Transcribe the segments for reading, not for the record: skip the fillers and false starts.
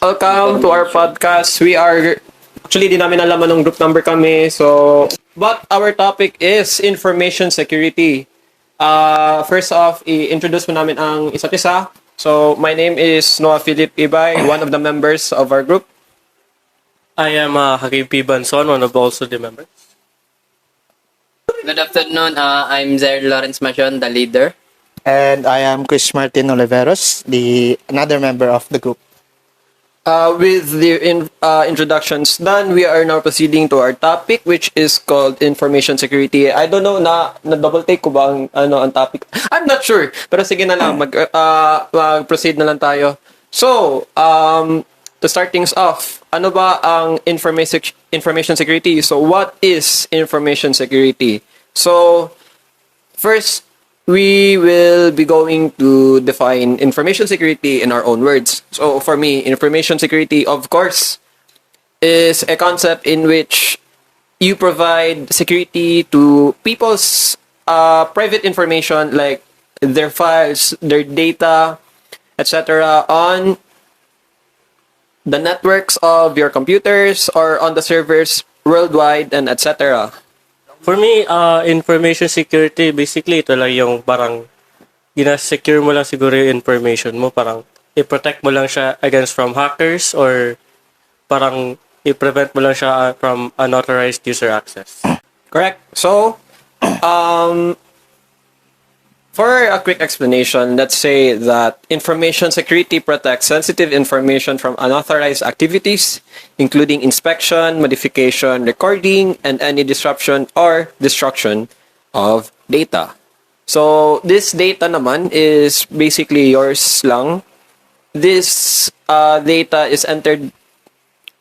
Welcome to our podcast. We are actually di namin alam anong group number kami. So, but our topic is information security. First off, i-introduce mo namin ang isa't isa. So, my name is Noah Philip Ibay, one of the members of our group. I am Hakim P. Banson, one of also the members. Good afternoon. I'm Zaire Lawrence Macion, the leader. And I am Chris Martin Oliveros, another member of the group. With the introductions done, we are now proceeding to our topic, which is called information security. I don't know na double take ko ba ang topic. I'm not sure. Pero sige na lang, mag-proceed na lang tayo. So, to start things off, ano ba ang information security? So, what is information security? So, first, we will be going to define information security in our own words. So for me, information security, of course, is a concept in which you provide security to people's private information like their files, their data, etc. on the networks of your computers or on the servers worldwide and etc. For me, information security, basically, ito lang yung parang gina-secure mo lang siguro yung information mo. Parang i-protect mo lang siya against from hackers or parang i-prevent mo lang siya from unauthorized user access. Correct. So, for a quick explanation, let's say that information security protects sensitive information from unauthorized activities, including inspection, modification, recording, and any disruption or destruction of data. So, this data naman is basically yours lang. This data is entered,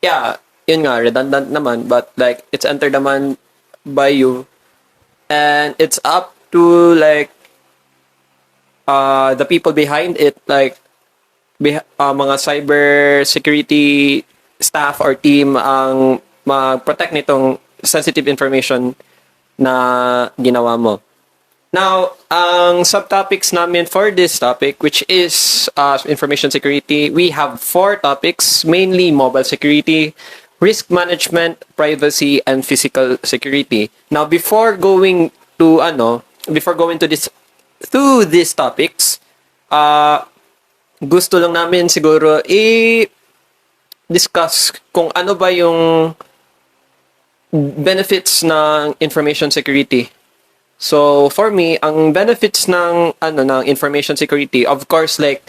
yun nga, redundant naman, but like, it's entered naman by you. And it's up to like, the people behind it, like mga cyber security staff or team ang mag-protect nitong sensitive information na ginawa mo. Now, ang subtopics namin for this topic, which is information security, we have 4 topics, mainly mobile security, risk management, privacy, and physical security. Now, before going to these topics, gusto lang namin siguro i-discuss kung ano ba yung benefits ng information security. So, for me, ang benefits ng information security, of course, like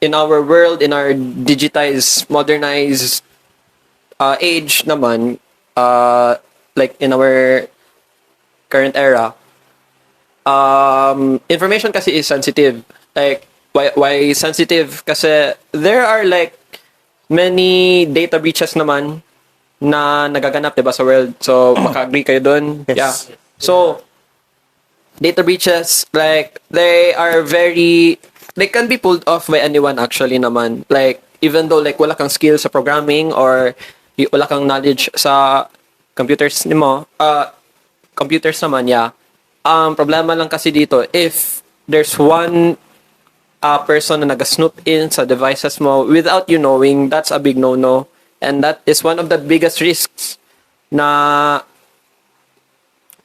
in our world, in our digitized, modernized age naman, like in our current era, information kasi is sensitive. Like, why sensitive? Kasi there are like many data breaches naman na nagaganap, diba, sa world. So, maka-agree kayo dun? Yes. Yeah. So, data breaches, like, they can be pulled off by anyone actually naman. Like, even though like wala kang skill sa programming or wala kang knowledge sa computers naman, yeah. Problema lang kasi dito, if there's one person na nag-snoop in sa devices mo without you knowing, that's a big no-no. And that is one of the biggest risks na,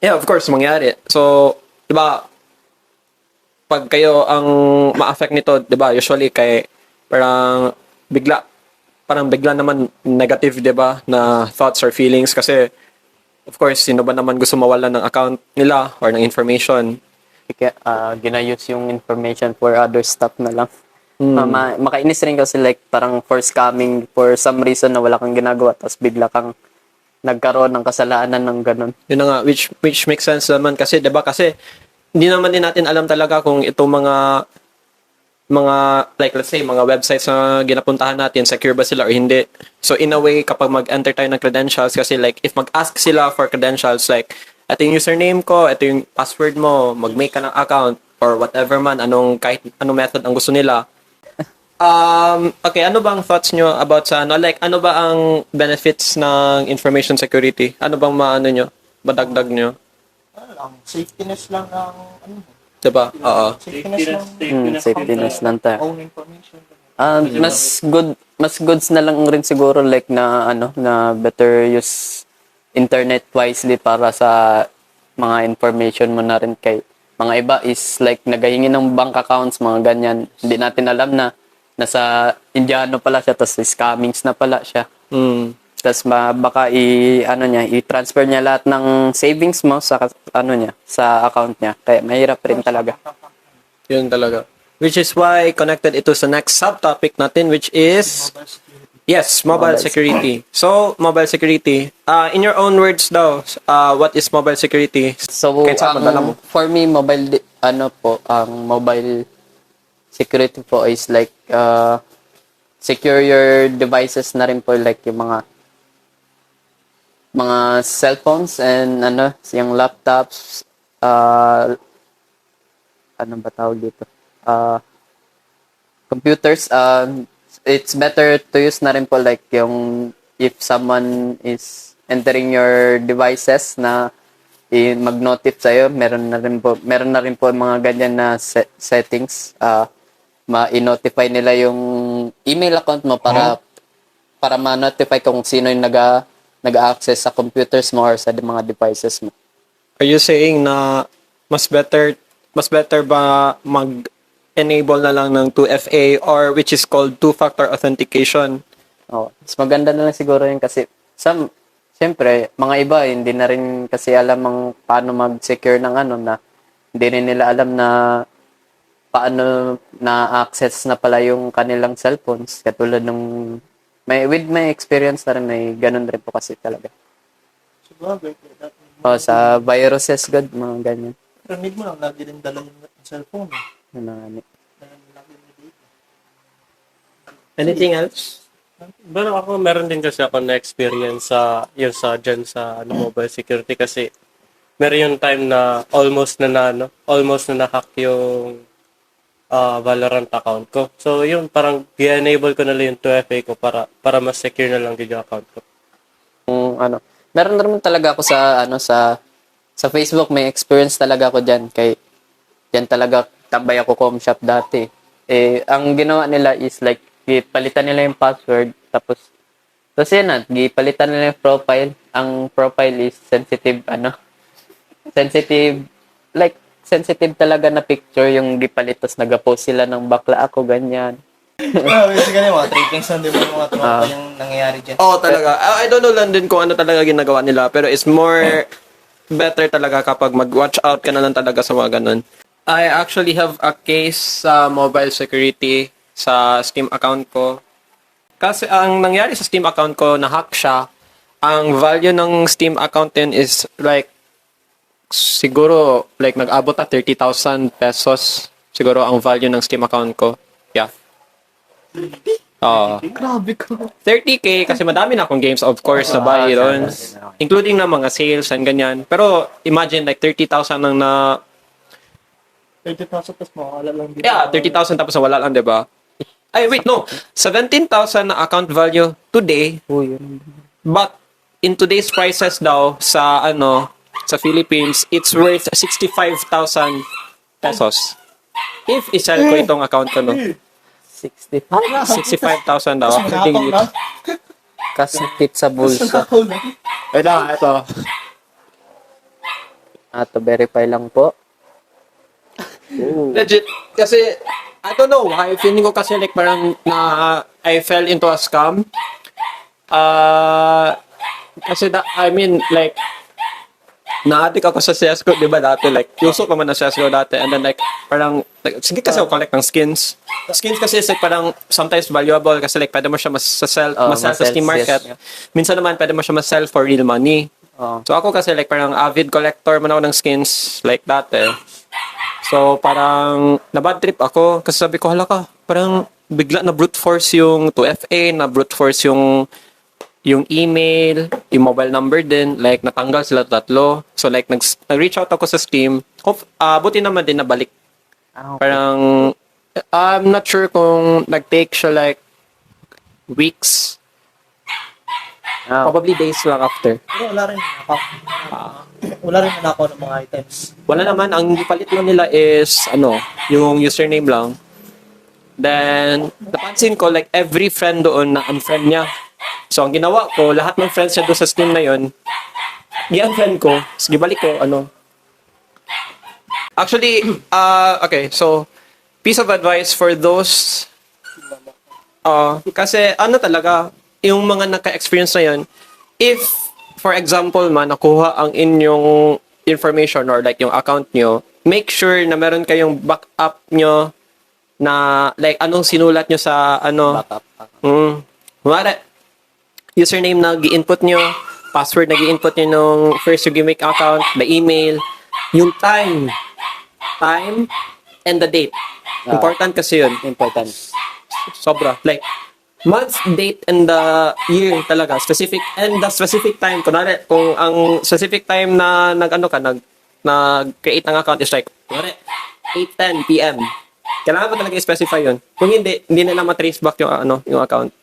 of course, mangyari. So, diba, pag kayo ang ma-affect nito, diba, usually parang bigla naman negative, diba, na thoughts or feelings kasi of course, sino ba naman gusto mawala ng account nila or ng information? Ginayos yung information for other stuff na lang. Makainis rin kasi like parang for scamming for some reason na wala kang ginagawa tapos bigla kang nagkaroon ng kasalanan ng ganun. Yun na nga, which makes sense naman kasi, diba? Kasi hindi naman din natin alam talaga kung itong mga like let's say mga websites na ginapuntahan natin, secure ba sila or hindi. So in a way, kapag mag-enter tayo ng credentials, kasi like if mag-ask sila for credentials, like ito yung username ko, ito yung password mo, mag-make ka ng account or whatever man, kahit anong method ang gusto nila. Okay, ano bang thoughts nyo about sa like ano ba ang benefits ng information security? Ano bang madagdag nyo? Safetyness lang ang Diba? Oo. safetyness lang. Safetyness lang tayo. Own information. Mas good mas goods na lang rin siguro like na na better use internet wisely para sa mga information mo na rin kay mga iba is like naghahingi ng bank accounts, mga ganyan. Hindi natin alam na nasa Indiano pala siya, tapos scammings na pala siya. Tapos baka i-transfer niya lahat ng savings mo sa niya, sa account niya. Kaya mahirap rin talaga. Yun talaga. Which is why connected ito sa next subtopic natin, which is yes, mobile security. So, mobile security. In your own words daw, what is mobile security? So, Kahit saan madala mo. for me, ang mobile security po is like, secure your devices na rin po, like yung mga cellphones and yung laptops, ano ba tawag dito? Computers, it's better to use na rin po like yung if someone is entering your devices na mag-notif sa'yo, meron na rin po mga ganyan na settings. Ma-notify nila yung email account mo para ma-notify kung sino yung nag-access sa computers mo or sa mga devices mo. Are you saying na mas better ba mag-enable na lang ng 2FA or which is called two-factor authentication? Oh, mas maganda na lang siguro yun kasi siyempre, mga iba hindi na rin kasi alam paano mag-secure ng na hindi rin nila alam na paano na-access na pala yung kanilang cellphones. Katulad with my experience na rin, may ganun rin po kasi talaga. Sa viruses, God, mga ganyan. Pero need mo lang lagi rin dala yung cellphone. Anything else? Pero ako, meron din kasi ako na experience sa mobile security kasi meron yung time na almost na na-hack yung Valorant account ko. So, yun, parang i-enable ko na lang yung 2FA ko para mas secure na lang yung account ko. Meron naman talaga ako sa Facebook, may experience talaga ako diyan kay diyan talaga tambay ako com shop dati. Ang ginawa nila is like gipalitan nila yung password tapos yan na, gipalitan nila yung profile. Ang profile is sensitive talaga na picture yung gipalit tapos nag-post sila ng bakla ako ganyan. Basically, mga trippings lang, di ba? Mga tropa yung nangyayari dyan. Oo, talaga. I don't know lang din kung ano talaga ginagawa nila, pero it's more better talaga kapag mag-watch out ka na lang talaga sa mga ganun. I actually have a case sa mobile security sa Steam account ko. Kasi ang nangyari sa Steam account ko, na-hack siya. Ang value ng Steam account din is like, siguro, like nag-abot na 30,000 pesos. Siguro ang value ng Steam account ko. Yeah. Grabe ko. 30K kasi madami na akong games of course na buy doon. Including na mga sales and ganyan. Pero imagine like 30,000 nang 30,000 tapos makakala lang dito. yeah, 30,000 tapos wala lang, 'di ba? Ay wait, no. 17,000 na account value today. But in today's prices daw sa sa Philippines, it's worth 65,000 pesos. If isell ko itong account ko, no. 65,000 daw. Nakakaw na. Kasakit sa bulsa. Nakakaw na. Ito. To verify lang po. Legit. Kasi, I don't know why. Feeling ko kasi like parang I fell into a scam. Kasi like, na-addict ako sa CSGO, di ba dati? Like, uso ko man na CSGO dati. And then like, parang, sige kasi ako collect ng skins. Skins kasi is like parang sometimes valuable kasi like pwede mo siya masell sa Steam market. Yes. Minsan naman pwede mo siya masell for real money. So ako kasi like parang avid collector man ako ng skins like dati. So parang na-bad trip ako kasi sabi ko, hala ka, parang bigla na brute force yung 2FA, na brute force yung email, yung mobile number din, like natanggal sila tatlo. So like nag-reach out ako sa Steam. Buti naman din nabalik. Okay. Parang I'm not sure kung nag-take siya like weeks. Probably days lang after. Pero wala rin wala rin nanakaw ng mga items. Wala naman, ang palit lang nila is yung username lang. Then, napansin ko, like, every friend doon na unfriend niya. So, ang ginawa ko, lahat ng friends niya doon sa Steam na yon, i-unfriend ko, sige balik ko, ano. Actually, okay, so, piece of advice for those, kasi, ano talaga, yung mga naka-experience na yun, if, for example man, nakuha ang inyong information or like yung account nyo, make sure na meron kayong backup nyo na like anong sinulat nyo sa ano. Backup. Kunwari, username na gi-input nyo, password na gi-input nyo nung first you gimmick account, the email, yung time and the date. Important kasi yun. Important. Sobra. Like, month, date, and the year talaga. Specific, and the specific time. Kunwari, kung ang specific time na nag-create ng account is like, kunwari, 8:10 p.m. Kailangan mo talaga i-specify yun. Kung hindi nila matrace back yung account.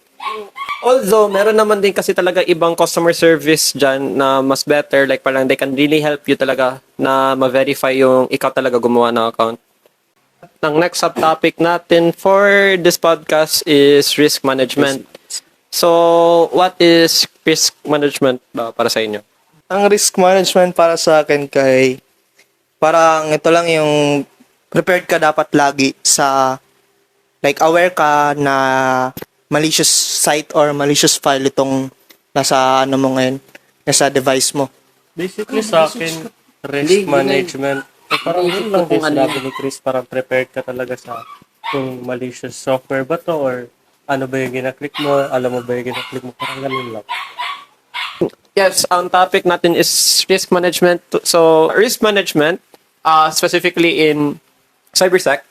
Although, meron naman din kasi talaga ibang customer service dyan na mas better. Like, parang they can really help you talaga na ma-verify yung ikaw talaga gumawa ng account. Ang next subtopic natin for this podcast is risk management. So, what is risk management para sa inyo? Ang risk management para sa akin parang ito lang yung prepared ka dapat lagi sa like aware ka na malicious site or malicious file itong nasa ano mo ngayon, nasa device mo. Basically sa akin, risk management, parang yun lang din sinabi ni Chris, parang prepared ka talaga sa kung malicious software ba to or ano ba yung ginaklik mo, alam mo ba yung ginaklik mo, parang ganun lang. Yes, ang topic natin is risk management. So, risk management, specifically in cybersec,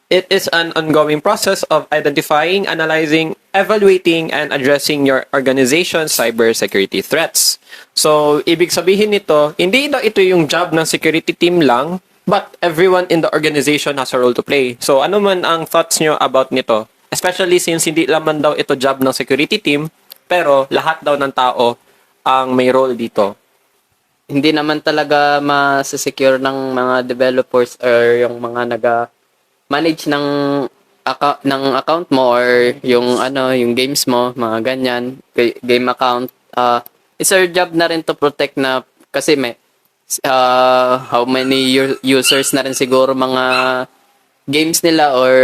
it is an ongoing process of identifying, analyzing, evaluating, and addressing your organization's cybersecurity threats. So, ibig sabihin nito, hindi daw ito yung job ng security team lang, but everyone in the organization has a role to play. So, ano man ang thoughts nyo about nito? Especially since hindi naman daw ito job ng security team, pero lahat daw ng tao ang may role dito. Hindi naman talaga ma-secure ng mga developers or yung mga manage ng account mo or yung yung games mo, mga ganyan, game account. It's our job na rin to protect na kasi may how many users na rin siguro mga games nila or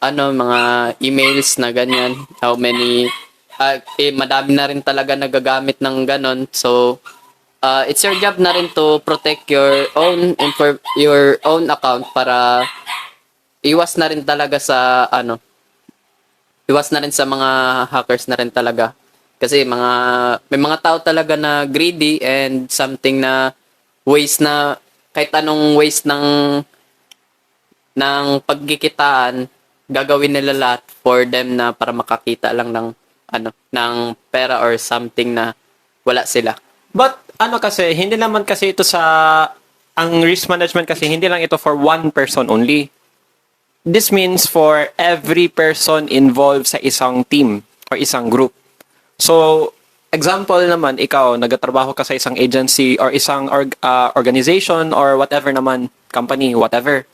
mga emails na ganyan, how many madami na rin talaga nagagamit ng ganon. So it's your job na rin to protect your own account para iwas na rin talaga sa iwas na rin sa mga hackers na rin talaga. Kasi may mga tao talaga na greedy and something na waste na kahit anong waste ng pagkikitaan, gagawin nila lahat for them na para makakita lang ng ng pera or something na wala sila. But, kasi, hindi naman kasi ito ang risk management kasi hindi lang ito for one person only. This means for every person involved sa isang team or isang group. So, example naman, ikaw, nagtatrabaho ka sa isang agency or isang organization or whatever naman, company, whatever.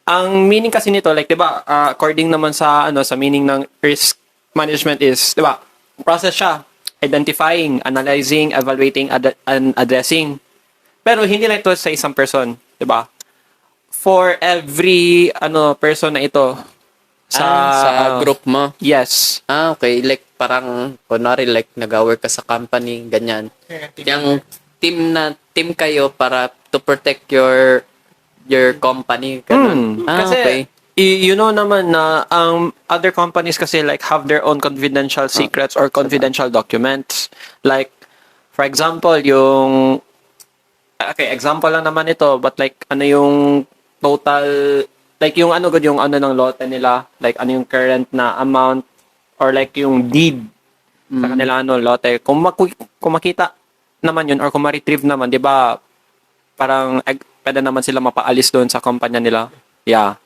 Ang meaning kasi nito, like, diba, according naman sa meaning ng risk management is, diba, process siya, identifying, analyzing, evaluating, and addressing. Pero hindi lang ito sa isang person, diba? For every person na ito Sa group mo. Yes. Okay. Like, parang, kunwari, like, nag-work ka sa company, ganyan. Yung team kayo para to protect your company. Ganun. Kasi, Okay. you know naman na ang other companies kasi like have their own confidential secrets or confidential documents. Like, for example, example lang naman ito, but like, yung total, like yung ng lote nila, like yung current na amount, or like yung deed sa kanila lote. Kung makita naman yun, or kung ma-retrieve naman, di ba, parang pwede naman sila mapaalis doon sa kumpanya nila. Yeah.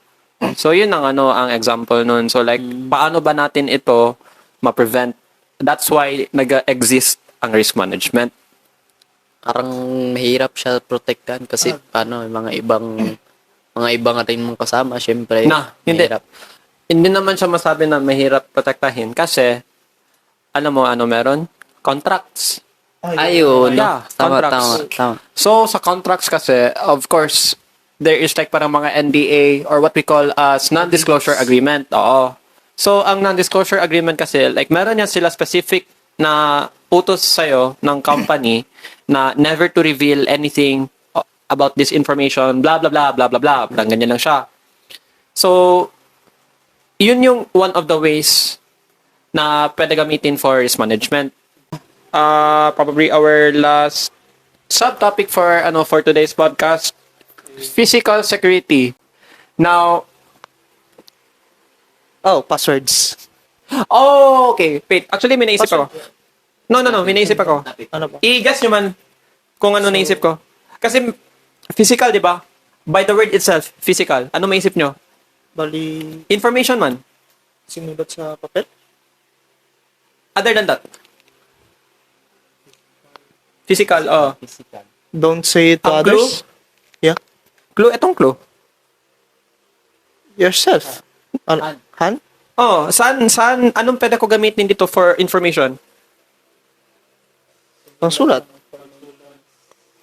So, yun ang example nun. So, like, paano ba natin ito ma-prevent? That's why nag-exist ang risk management. Parang mahirap siya protektahan kasi yung mga ibang mga iba nga rin mong kasama, syempre. Hindi. mahirap. Hindi naman siya masabi na mahirap protektahin kasi, alam mo, ano meron? Contracts. Ayun. Yeah, tama, contracts. tama. So, sa contracts kasi, of course, there is like parang mga NDA or what we call as non-disclosure agreement. Oo. So, ang non-disclosure agreement kasi, like, meron yan sila specific na utos sa'yo ng company na never to reveal anything about this information, blah, blah, blah, blah, blah, blah. Parang ganyan lang siya. So, yun yung one of the ways na pwede gamitin for risk management. Probably our last subtopic for today's podcast, physical security. Now, Passwords. okay. Wait, actually may naisip ako. No, may naisip ako. Ano ba? I-guess nyo man kung ano naisip ko. Kasi physical, di ba? By the word itself, physical. Ano maisip nyo? Bali, Information man. sinulat sa papel? Other than that. Physical, Don't say it to Ang others. Yeah. Clue, etong clue. Yourself. Han? Saan, anong pwede ko gamitin dito for information? Pagsulat.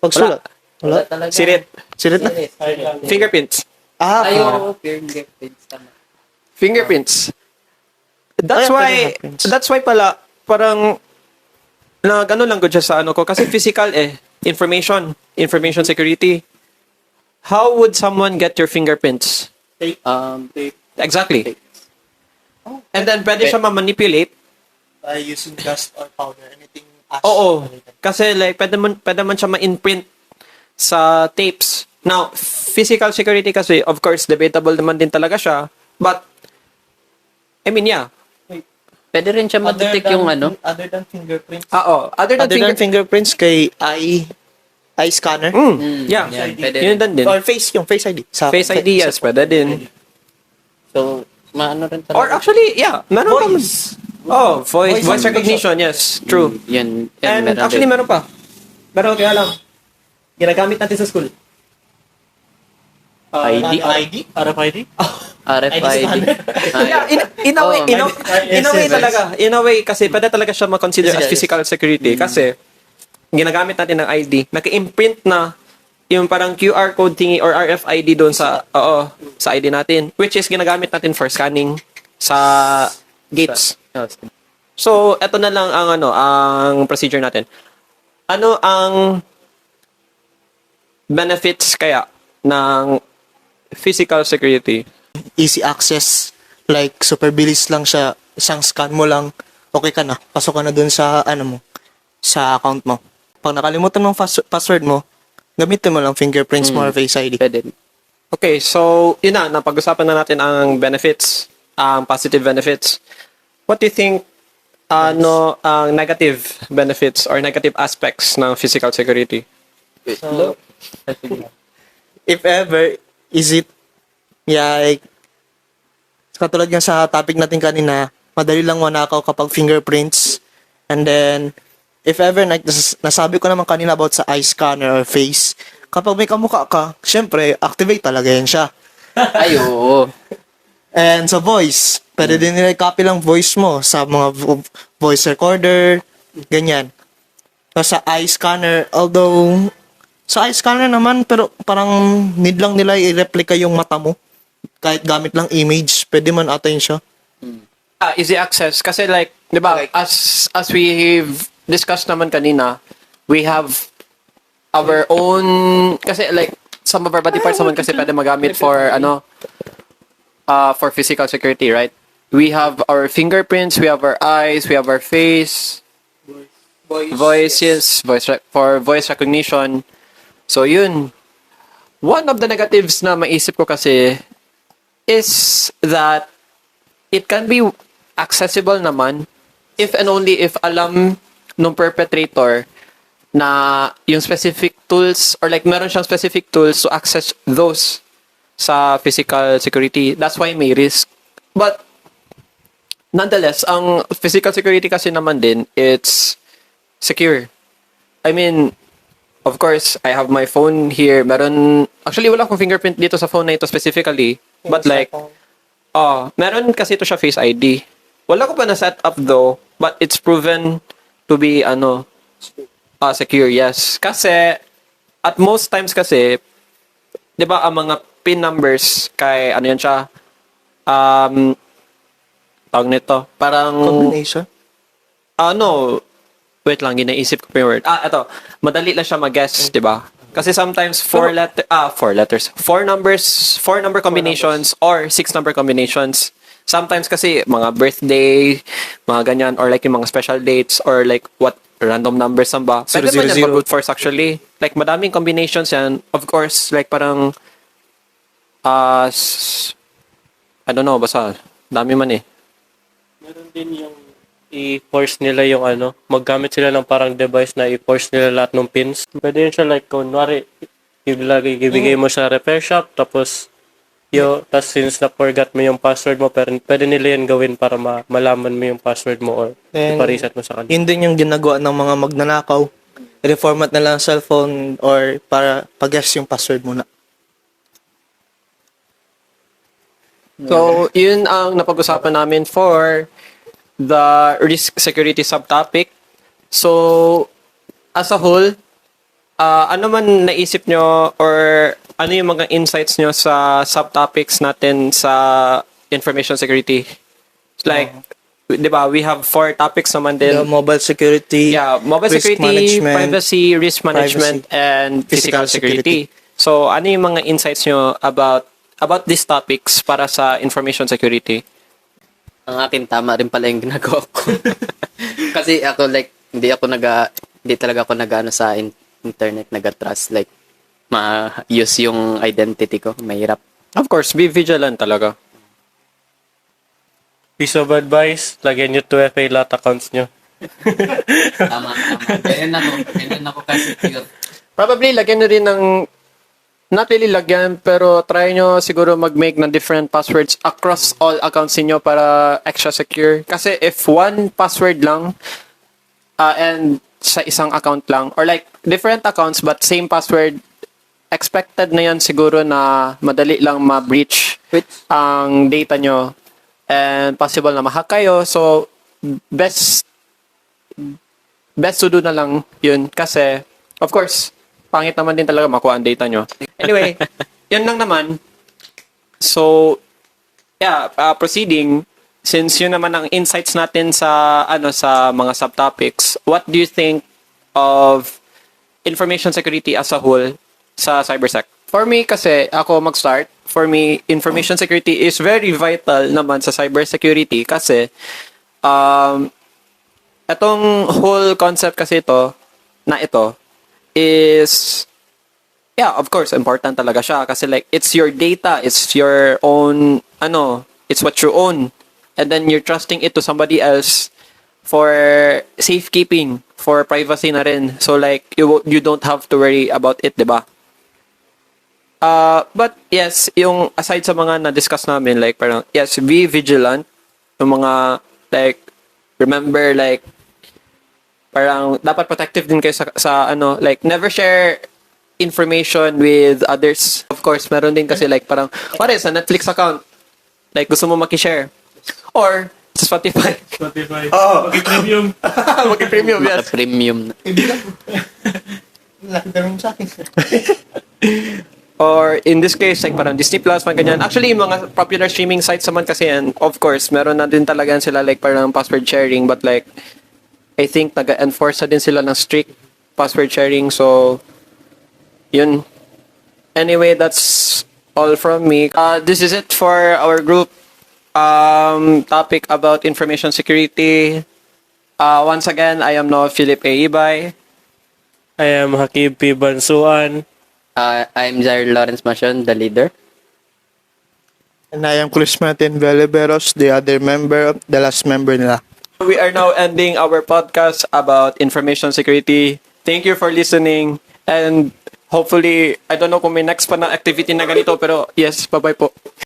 Pagsulat. Wala. Sirit. Sirit na? Fingerprints. Ayun. Fingerprints, tama. Fingerprints. That's Ay, why, fingerprints. that's why pala, parang, ano lang good siya sa ano ko. Kasi physical information security. How would someone get your fingerprints? Exactly. And then, pwede siya ma-manipulate. By using dust or powder, anything ash. Oo. Kasi like, pwede man siya ma-imprint sa tapes. Now, physical security kasi, of course, debatable naman din talaga siya. But, I mean, yeah. Pwede rin siya ma-detect yung ano. Other than fingerprints. Other than, Other than fingerprints kay eye scanner. yeah. Yan, pwede Yun rin. din. Or yung face ID. Face ID, yes, pwede din. So, maano rin talaga. Or actually, yeah, meron pa. Voice. Voice recognition, yes, true. Yan, And meron actually, din. meron pa. Pero kaya lang, ginagamit natin sa school. ID? ID? RFID? RFID. Yeah, in a way, Oh, in a way talaga. In a way, kasi pwede talaga siya ma-consider as physical security. Kasi, ginagamit natin ng ID. Naka-imprint na yung parang QR code thingy or RFID doon sa ID natin. Which is ginagamit natin for scanning sa gates. So, eto na lang ang procedure natin. Ano ang benefits kaya ng physical security? Easy access. Like, super bilis lang siya. Isang scan mo lang, okay ka na. Pasok ka na dun sa, sa account mo. Pag nakalimutan mo password mo, gamitin mo lang fingerprints mo or face ID. Pwede. Okay, so yun na, napag-usapan na natin ang benefits, ang positive benefits. What do you think ang negative benefits or negative aspects ng physical security? So, If ever, is it, like, katulad nga sa topic natin kanina, madali lang manakaw kapag fingerprints. And then, if ever, like, nasabi ko naman kanina about sa eye scanner or face, kapag may kamukha ka, syempre, activate talaga yan siya. ay, oo. And sa voice, pwede din nila copy lang voice mo sa mga voice recorder, ganyan. So, sa eye scanner, although, sa eye scanner naman, pero parang need lang nila i-replica yung mata mo. Kahit gamit lang image, pwede man ata yun siya. Easy access kasi like, 'di ba, as we've discussed naman kanina, we have our own kasi like some of our body parts naman kasi pwede magamit for for physical security, right? We have our fingerprints, we have our eyes, we have our face, for voice recognition. So yun. One of the negatives na maisip ko kasi is that it can be accessible naman if and only if alam nung perpetrator na yung specific tools or like meron siyang specific tools to access those sa physical security. That's why may risk. But nonetheless, ang physical security kasi naman din, it's secure. I mean, of course, I have my phone here. Meron, actually, wala akong fingerprint dito sa phone na ito specifically. But like, meron kasi ito siya Face ID. Wala ko pa na set up though, but it's proven to be, secure, yes. Kasi, at most times kasi, di ba, ang mga PIN numbers kay, ano yan siya, tawag nito, parang, Combination. no, wait lang, ginaisip ko pa yung word. Ito, madali lang siya mag-guess, di ba? Kasi sometimes four number combinations or 6 number combinations. Sometimes kasi mga birthday, mga ganyan, or like yung mga special dates, or like what random numbers ang ba. Pwede man yan mag-brute force actually. Like madaming combinations yan. Of course, like parang, I don't know, basta, dami man eh. Meron din yung i-force nila yung maggamit sila ng parang device na i-force nila lahat ng pins. Pwede yun siya like, kunwari, ibigay mo sa repair shop, tapos tas since na-forgot mo yung password mo, pero pwede nila yan gawin para malaman mo yung password mo or And ipa-reset mo sa kanila. Yun din yung ginagawa ng mga magnanakaw. Reformat na lang ang cellphone or para pag-guess yung password muna. So, yun ang napag-usapan namin for the risk security subtopic. So, as a whole, ano man naisip nyo or ano yung mga insights nyo sa subtopics natin sa information security? It's like, di ba, we have 4 topics naman din. The mobile security, Mobile risk security, management, privacy, risk management, and physical security. So, ano yung mga insights nyo about these topics para sa information security? Ang akin tama rin pala yung ginagawa ko. Kasi ako like hindi talaga ako nag-ano sa internet, nag-trust like ma-use yung identity ko, mahirap. Of course, be vigilant talaga. Piece of advice, lagyan nyo 2FA lahat accounts nyo. Tama. Ganyan ako kasi secure. Probably, lagyan nyo rin ng, not really lagyan, pero try nyo siguro mag-make ng different passwords across all accounts niyo para extra secure. Kasi if one password lang, and sa isang account lang, or like different accounts but same password, expected na yan siguro na madali lang ma-breach ang data nyo and possible na ma-hack kayo. So, best to do na lang yun kasi, of course, pangit naman din talaga makuha ang data nyo. Anyway, yun lang naman. So, proceeding, since yun naman ang insights natin sa sa mga subtopics, what do you think of information security as a whole sa cybersec? For me kasi, ako mag-start, for me, information security is very vital naman sa cybersecurity kasi itong whole concept kasi ito is, of course, important talaga siya kasi like, it's your data, it's your own, it's what you own. And then you're trusting it to somebody else for safekeeping, for privacy na rin. So like, you don't have to worry about it, diba? But yes, yung aside sa mga na-discuss namin, like parang, yes, be vigilant. Yung mga, like, remember, like, parang dapat protective din kayo sa like never share information with others. Of course, meron din kasi like parang sa Netflix account like gusto mo maki-share or sa Spotify. Premium. Maki-premium, yes. Premium. Nakita rin sa akin. Or in this case, like parang Disney Plus, mga ganyan. Actually, yung mga popular streaming sites naman kasi yan, of course, meron na din talaga sila like parang password sharing, but like I think nag-enforce na din sila ng strict password sharing. So, yun. Anyway, that's all from me. This is it for our group topic about information security. Once again, I am Noah Philip A. Ibay. I am Hakib P. Bansuan. I'm Jair Lawrence Macion, the leader. And I am Chris Martin Veleveros, the other member, the last member nila. We are now ending our podcast about information security. Thank you for listening. And hopefully, I don't know kung may next pa na activity na ganito, pero yes, bye-bye po.